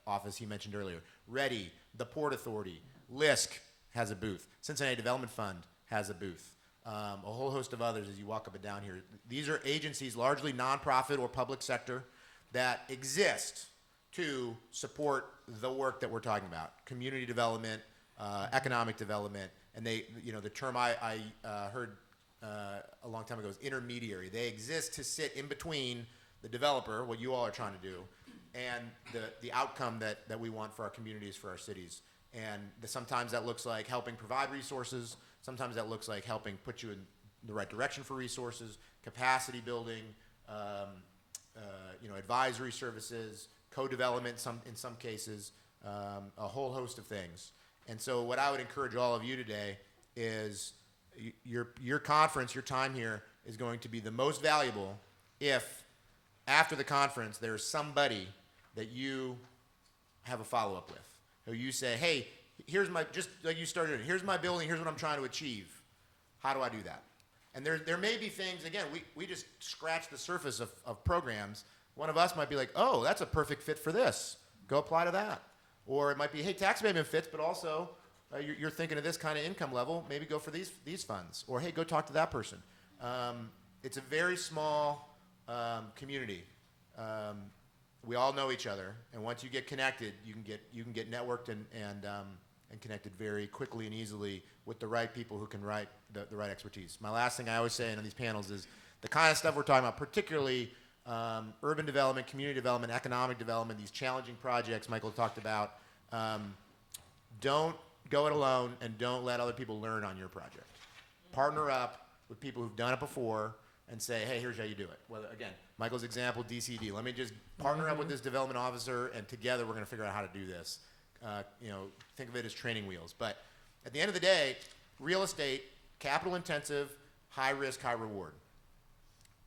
Office he mentioned earlier. READY, the Port Authority, LISC has a booth. Cincinnati Development Fund has a booth. A whole host of others as you walk up and down here. These are agencies, largely nonprofit or public sector, that exist to support the work that we're talking about. Community development, economic development, and the term I heard a long time ago is intermediary. They exist to sit in between the developer, what you all are trying to do, and the outcome that we want for our communities, for our cities. And sometimes that looks like helping provide resources. Sometimes that looks like helping put you in the right direction for resources, capacity building, advisory services, co-development in some cases, a whole host of things. And so what I would encourage all of you today is your conference, your time here is going to be the most valuable if after the conference there's somebody that you have a follow-up with, who you say, hey, here's my, just like you started, here's my building, here's what I'm trying to achieve. How do I do that? And there may be things, again, we just scratch the surface of programs. One of us might be like, oh, that's a perfect fit for this. Go apply to that. Or it might be, hey, tax abatement fits, but also you're thinking of this kind of income level, maybe go for these funds. Or, hey, go talk to that person. It's a very small community. We all know each other, and once you get connected, you can get networked and connected very quickly and easily with the right people who can write the right expertise. My last thing I always say on these panels is the kind of stuff we're talking about, particularly urban development, community development, economic development, these challenging projects Michael talked about, don't go it alone and don't let other people learn on your project. Partner up with people who've done it before and say, hey, here's how you do it. Well, again, Michael's example, DCD. Let me just partner up with this development officer, and together we're going to figure out how to do this. Think of it as training wheels. But at the end of the day, real estate, capital intensive, high risk, high reward.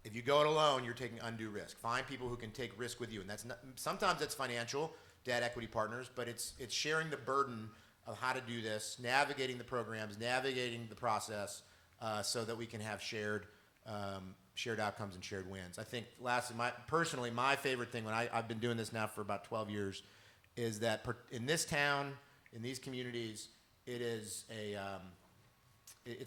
If you go it alone, you're taking undue risk. Find people who can take risk with you, and that's not, sometimes that's financial, debt equity partners, but it's sharing the burden of how to do this, navigating the programs, navigating the process, so that we can have shared outcomes and shared wins. I think lastly, personally, my favorite thing when I've been doing this now for about 12 years is that in this town, in these communities, it's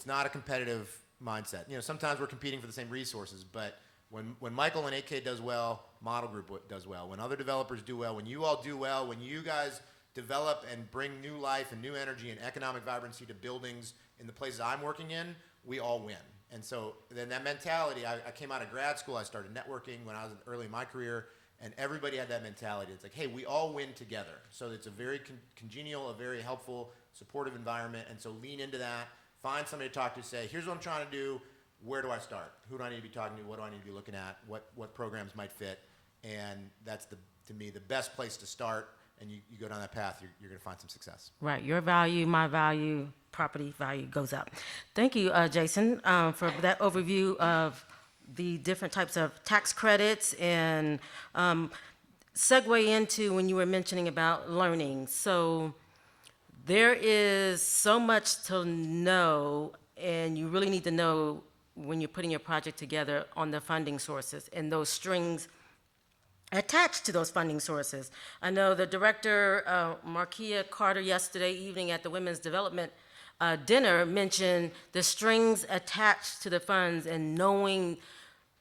not a competitive mindset. Sometimes we're competing for the same resources, but when Michael and AK does well, Model Group does well. When other developers do well, when you all do well, when you guys develop and bring new life and new energy and economic vibrancy to buildings in the places I'm working in, we all win. And so then that mentality, I came out of grad school, I started networking when I was early in my career, and everybody had that mentality. It's like, hey, we all win together. So it's a very congenial, a very helpful, supportive environment, and so lean into that. Find somebody to talk to, say, here's what I'm trying to do, where do I start? Who do I need to be talking to? What do I need to be looking at? What programs might fit? And that's, to me, the best place to start, and you go down that path, you're going to find some success. Right. Your value, my value, property value goes up. Thank you, Jason, for that overview of the different types of tax credits and segue into when you were mentioning about learning. So there is so much to know, and you really need to know when you're putting your project together on the funding sources and those strings attached to those funding sources. I know the director, Markia Carter, yesterday evening at the Women's Development dinner mentioned the strings attached to the funds and knowing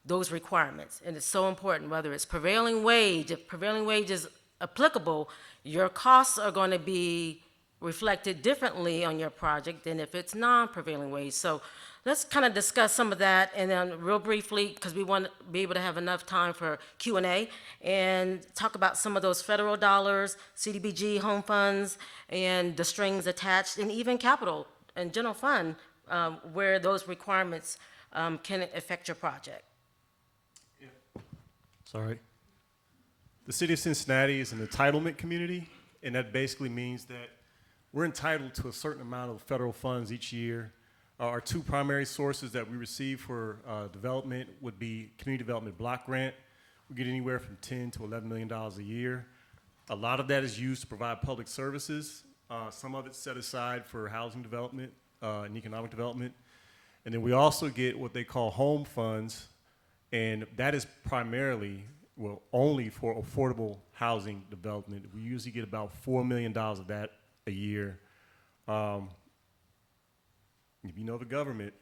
those requirements. And it's so important, whether it's prevailing wage. If prevailing wage is applicable, your costs are going to be reflected differently on your project than if it's non-prevailing wage. So let's kind of discuss some of that, and then real briefly, because we want to be able to have enough time for Q&A, and talk about some of those federal dollars, CDBG, home funds, and the strings attached, and even capital and general fund, where those requirements can affect your project. Sorry. The city of Cincinnati is an entitlement community, and that basically means that we're entitled to a certain amount of federal funds each year. Our two primary sources that we receive for development would be community development block grant. We get anywhere from $10 to $11 million a year. A lot of that is used to provide public services. Some of it's set aside for housing development and economic development. And then we also get what they call home funds, and that is primarily, well, only for affordable housing development. We usually get about $4 million of that a year. If you know the government,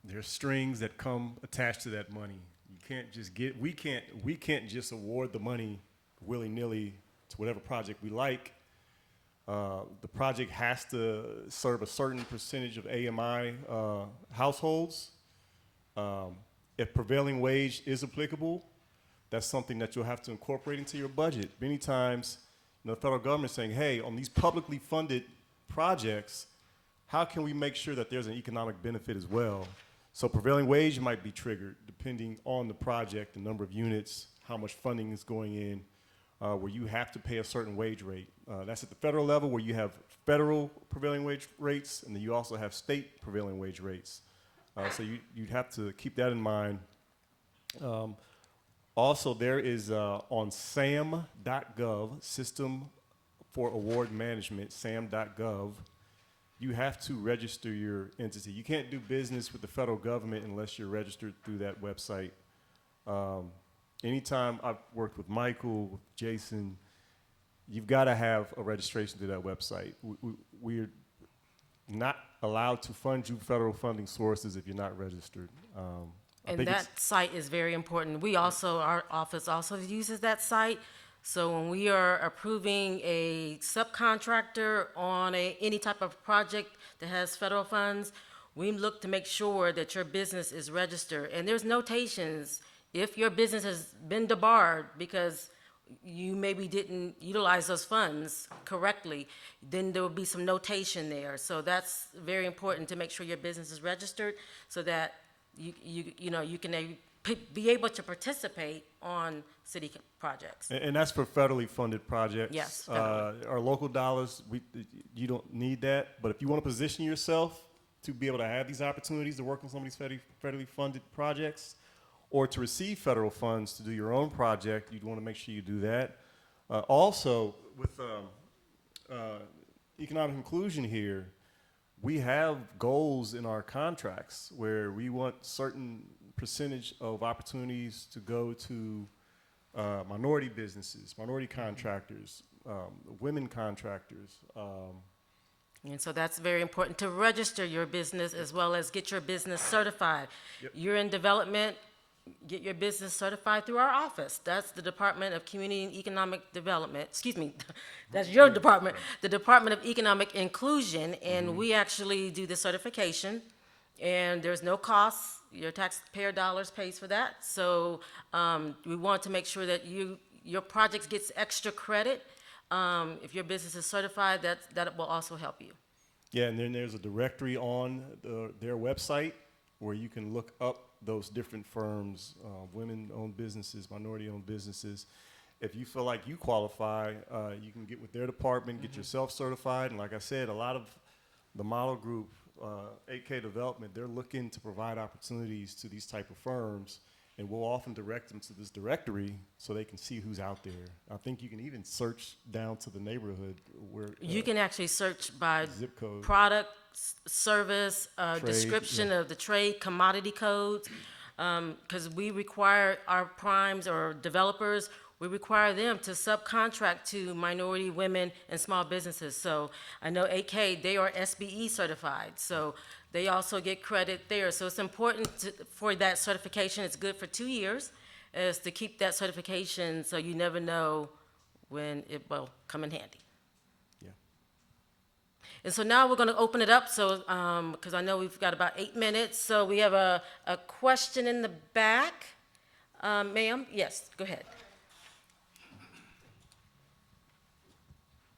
there's strings that come attached to that money. You can't just we can't just award the money willy-nilly to whatever project we like. The project has to serve a certain percentage of AMI households. If prevailing wage is applicable, that's something that you'll have to incorporate into your budget. Many times, the federal government is saying, hey, on these publicly funded projects, how can we make sure that there's an economic benefit as well? So prevailing wage might be triggered depending on the project, the number of units, how much funding is going in. where you have to pay a certain wage rate. That's at the federal level, where you have federal prevailing wage rates, and then you also have state prevailing wage rates. So you'd have to keep that in mind. Also, there is on sam.gov, System for Award Management, sam.gov, you have to register your entity. You can't do business with the federal government unless you're registered through that website. Anytime I've worked with Michael, with Jason, you've got to have a registration through that website. We're not allowed to fund you federal funding sources if you're not registered. I And think it's- that site is very important. We also, our office also uses that site. So when we are approving a subcontractor on any type of project that has federal funds, we look to make sure that your business is registered. And there's notations. If your business has been debarred because you maybe didn't utilize those funds correctly, then there will be some notation there. So that's very important to make sure your business is registered so that you can be able to participate on city projects. And that's for federally funded projects. Yes, federally. Our local dollars, you don't need that. But if you want to position yourself to be able to have these opportunities to work on some of these federally funded projects, or to receive federal funds to do your own project, you'd want to make sure you do that. Also, with economic inclusion here, we have goals in our contracts where we want certain percentage of opportunities to go to minority businesses, minority contractors, women contractors. And so that's very important to register your business as well as get your business certified. Yep. You're in development, get your business certified through our office. That's the Department of Community and Economic Development. Excuse me, that's your department, the Department of Economic Inclusion, and we actually do the certification. And there's no cost. Your taxpayer dollars pays for that. So we want to make sure that your project gets extra credit. If your business is certified, that will also help you. Yeah, and then there's a directory on their website where you can look up those different firms, women-owned businesses, minority-owned businesses. If you feel like you qualify, you can get with their department, get yourself certified. And like I said, a lot of the model group, 8K Development, they're looking to provide opportunities to these type of firms, and we'll often direct them to this directory so they can see who's out there. I think you can even search down to the neighborhood where You can actually search by zip code. product, service, Trade, description yeah. of the trade, commodity codes, because we require our primes or developers, we require them to subcontract to minority, women, and small businesses. So I know 8K, they are SBE certified, so they also get credit there. So it's important for that certification. It's good for 2 years, is to keep that certification so you never know when it will come in handy. Yeah. And so now we're going to open it up, so because I know we've got about 8 minutes. So we have a question in the back. Ma'am, yes, go ahead.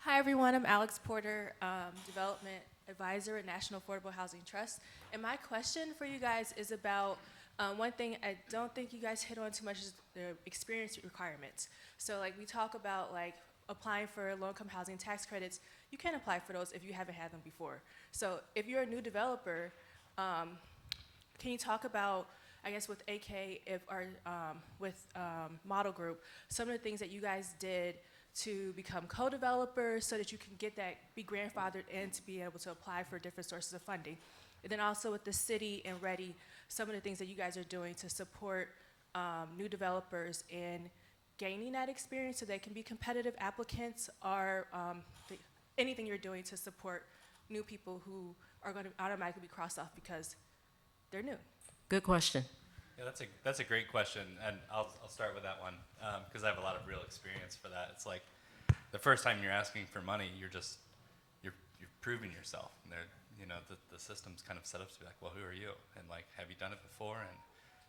Hi, everyone. I'm Alex Porter, Development Advisor at National Affordable Housing Trust. And my question for you guys is about one thing I don't think you guys hit on too much is the experience requirements. So, like, we talk about, like, applying for low-income housing tax credits. You can apply for those if you haven't had them before. So, if you're a new developer, can you talk about, I guess, with AK, with Model Group, some of the things that you guys did to become co-developers so that you can be grandfathered in to be able to apply for different sources of funding. And then also with the city and Ready, some of the things that you guys are doing to support new developers in gaining that experience so they can be competitive applicants, or anything you're doing to support new people who are going to automatically be crossed off because they're new. Good question. Yeah, that's a great question, and I'll start with that one because I have a lot of real experience for that. It's like the first time you're asking for money, you're proving yourself. And the system's kind of set up to be like, well, who are you? And like, have you done it before? And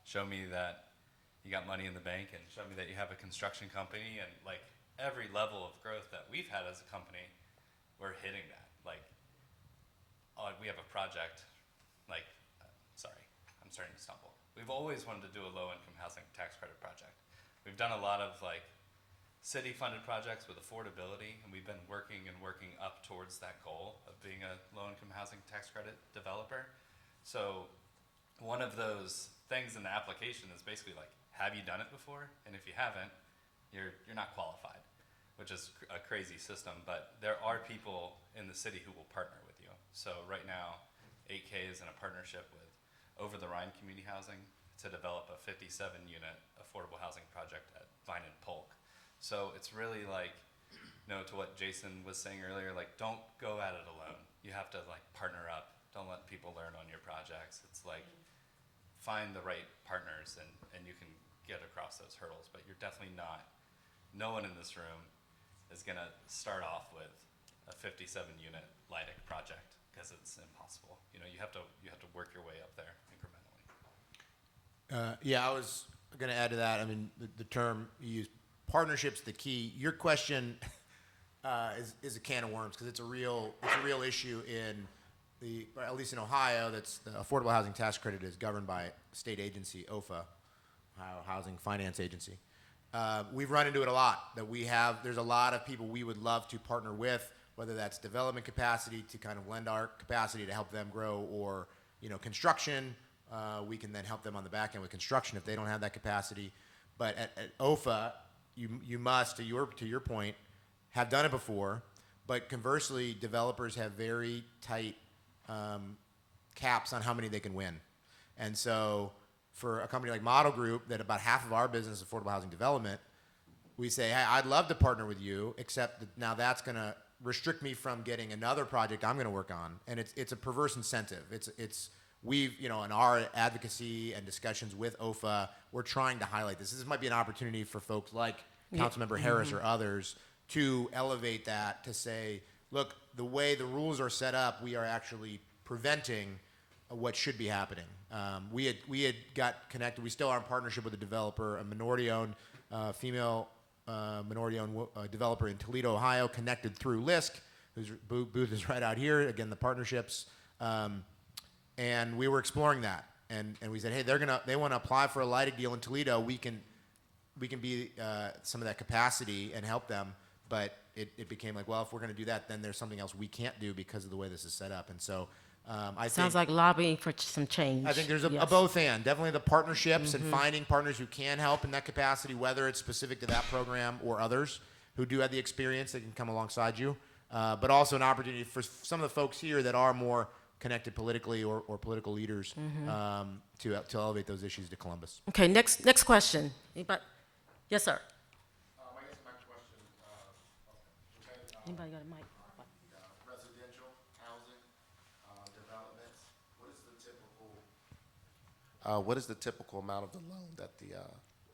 show me that you got money in the bank, and show me that you have a construction company. And like every level of growth that we've had as a company, we're hitting that. Like, we have a project. Like, sorry, I'm starting to stumble. We've always wanted to do a low-income housing tax credit project. We've done a lot of like city-funded projects with affordability, and we've been working up towards that goal of being a low-income housing tax credit developer. So one of those things in the application is basically like, have you done it before? And if you haven't, you're not qualified, which is a crazy system. But there are people in the city who will partner with you. So right now, 8K is in a partnership with Over the Rhine Community Housing to develop a 57-unit affordable housing project at Vine and Polk. So it's really like, to what Jason was saying earlier, like, don't go at it alone. You have to like partner up. Don't let people learn on your projects. It's like, find the right partners and you can get across those hurdles, but you're definitely not, no one in this room is gonna start off with a 57-unit LIDIC project, because it's impossible. You have to work your way up there incrementally. Yeah, I was going to add to that. I mean, the term you use, partnership's the key. Your question is a can of worms, because it's a real issue at least in Ohio. That's the Affordable Housing Tax Credit is governed by a state agency, OFA, Ohio Housing Finance Agency. We've run into it a lot. There's a lot of people we would love to partner with, whether that's development capacity to kind of lend our capacity to help them grow, or construction. We can then help them on the back end with construction if they don't have that capacity. But at OFA, you must, to your point, have done it before. But conversely, developers have very tight caps on how many they can win. And so for a company like Model Group, that about half of our business is affordable housing development, we say, hey, I'd love to partner with you, except that now that's going to restrict me from getting another project I'm going to work on. And it's a perverse incentive. We've, in our advocacy and discussions with OFA, we're trying to highlight this. This might be an opportunity for folks like Councilmember Harris or others to elevate that, to say, look, the way the rules are set up, we are actually preventing what should be happening. We had got connected. We still are in partnership with a developer, a minority-owned, female minority-owned developer in Toledo, Ohio, connected through LISC, whose booth is right out here. Again, the partnerships. And we were exploring that, and we said, hey, they want to apply for a LIDIC deal in Toledo. We can be some of that capacity and help them. But it became like, well, if we're going to do that, then there's something else we can't do because of the way this is set up. And so Sounds like lobbying for some change. I think there's a both and. Definitely the partnerships and finding partners who can help in that capacity, whether it's specific to that program or others who do have the experience that can come alongside you. But also an opportunity for some of the folks here that are more connected politically or political leaders to elevate those issues to Columbus. Okay, next question. Anybody? Yes, sir. I guess my question, Anybody got a mic? residential housing developments, what is the typical amount of the loan that the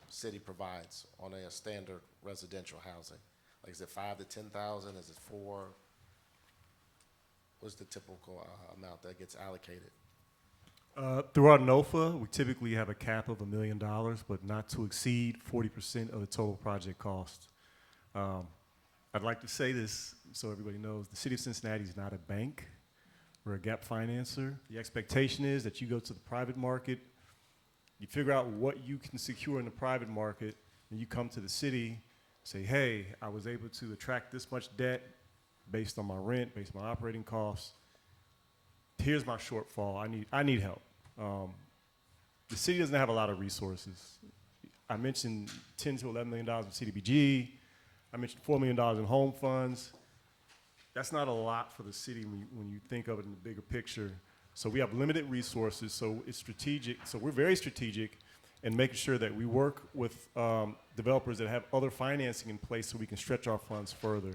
city provides on a standard residential housing? Like, is it 5 to 10,000? Is it 4? What's the typical amount that gets allocated? Through our NOFA, we typically have a cap of $1 million, but not to exceed 40% of the total project cost. I'd like to say this so everybody knows, the city of Cincinnati is not a bank. We're a gap financer. The expectation is that you go to the private market, you figure out what you can secure in the private market, and you come to the city, say, hey, I was able to attract this much debt based on my rent, based on my operating costs. Here's my shortfall. I need help. The city doesn't have a lot of resources. I mentioned $10 to $11 million in CDBG. I mentioned $4 million in home funds. That's not a lot for the city when you think of it in the bigger picture. So we have limited resources, so it's strategic. So we're very strategic in making sure that we work with developers that have other financing in place so we can stretch our funds further.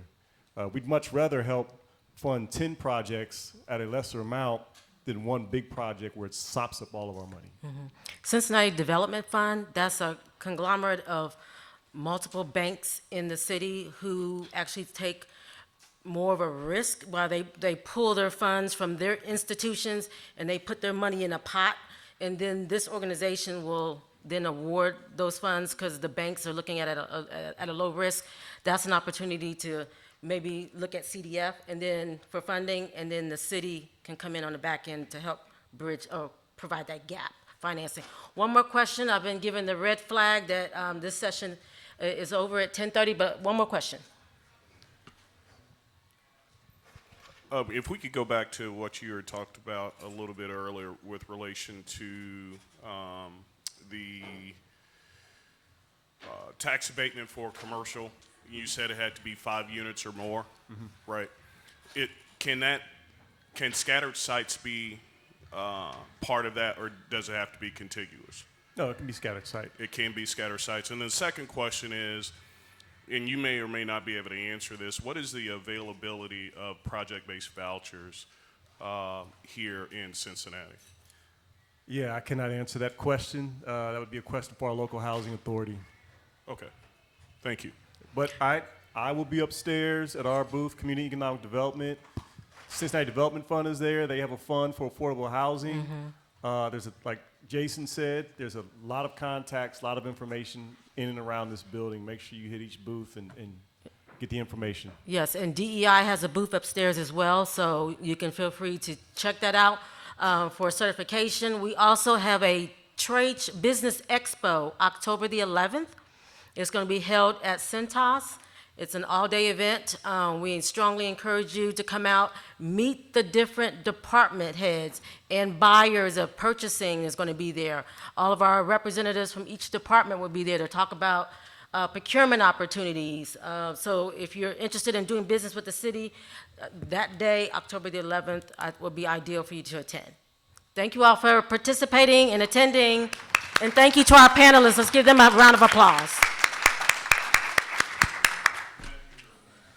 We'd much rather help fund 10 projects at a lesser amount than one big project where it sops up all of our money. Cincinnati Development Fund, that's a conglomerate of multiple banks in the city who actually take more of a risk while they pull their funds from their institutions and they put their money in a pot, and then this organization will then award those funds because the banks are looking at it at a low risk. That's an opportunity to maybe look at CDF and then for funding, and then the city can come in on the back end to help bridge or provide that gap financing. One more question. I've been given the red flag that this session is over at 10:30, but one more question. If we could go back to what you had talked about a little bit earlier with relation to the tax abatement for commercial, you said it had to be 5 units or more, right? Can scattered sites be part of that, or does it have to be contiguous? No, it can be scattered site. It can be scattered sites. And the second question is, and you may or may not be able to answer this, what is the availability of project-based vouchers here in Cincinnati? Yeah, I cannot answer that question. That would be a question for our local housing authority. Okay, thank you. But I will be upstairs at our booth, Community Economic Development. Cincinnati Development Fund is there. They have a fund for affordable housing. Like Jason said, there's a lot of contacts, a lot of information in and around this building. Make sure you hit each booth and get the information. Yes, and DEI has a booth upstairs as well, so you can feel free to check that out for certification. We also have a Business Expo, October the 11th. It's going to be held at Cincy. It's an all-day event. We strongly encourage you to come out, meet the different department heads and buyers of purchasing is going to be there. All of our representatives from each department will be there to talk about procurement opportunities. So if you're interested in doing business with the city, that day, October the 11th, will be ideal for you to attend. Thank you all for participating and attending, and thank you to our panelists. Let's give them a round of applause.